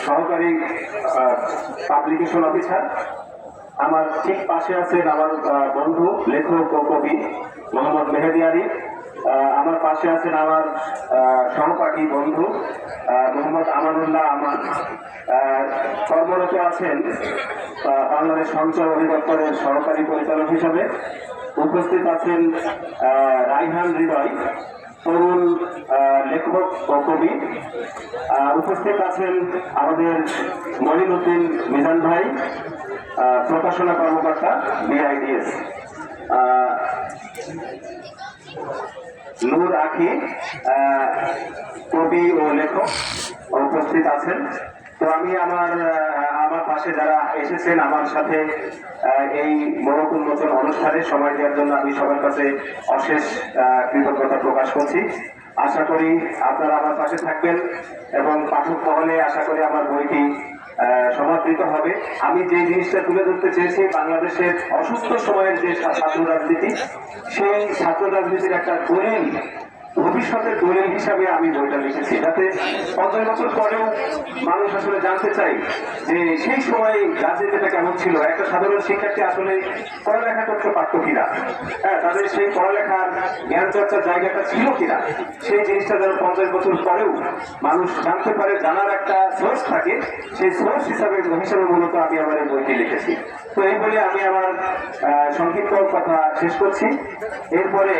সহকারী publication officer. আমার ঠিক পাশে আছেন আমার বন্ধু লেখক ও কবি মোহাম্মদ মেহেদি আলী। আমার পাশে আছেন আমার সহপাঠী বন্ধু মোহাম্মদ আমানুল্লাহ আমান। কর্মরত আছেন বাংলাদেশ সঞ্চয় অধিদপ্তরের সহকারী পরিচালক হিসাবে। উপস্থিত আছেন রাইহান হৃদয়, তরুণ লেখক ও কবি। উপস্থিত আছেন আমাদের মনিরুদ্দিন মিজান ভাই, প্রকাশনা কর্মকর্তা বিআইডিএস। নূর আখি, কবি ও লেখক উপস্থিত আছেন। তো আমি আমার পাশে যারা এসেছেন আমার সাথে এই মোড়ক উন্মোচন অনুষ্ঠানে সময় দেওয়ার জন্য আমি সবার কাছে অশেষ কৃতজ্ঞতা প্রকাশ করছি। আশা করি আপনারা আমার পাশে থাকবেন এবং পাঠক মহলে আশা করি আমার বইটি সমাদৃত হবে। আমি যে জিনিসটা তুলে ধরতে চেয়েছি, বাংলাদেশের অসুস্থ সময়ের যে ছাত্র রাজনীতি, সেই ছাত্র রাজনীতির একটা দলিল, ভবিষ্যতের দলিল হিসাবে আমি বইটা লিখেছি, যাতে 50 বছর পরেও মানুষ আসলে জানতে চাই যে সেই সময় রাজনীতিটা কেমন ছিল, একটা সাধারণ শিক্ষার্থী আসলে পড়ালেখা করতে পারতো কিনা, তাদের সেই পড়ালেখার জ্ঞান চর্চার জায়গাটা ছিল কিনা, সেই জিনিসটা যেন 50 বছর পরেও মানুষ জানতে পারে, জানার একটা সোর্স থাকে। সেই সোর্স হিসাবে মূলত আমি আমার এই বইটি লিখেছি। তো এই বলে আমি আমার সংক্ষিপ্ত কথা শেষ করছি। এরপরে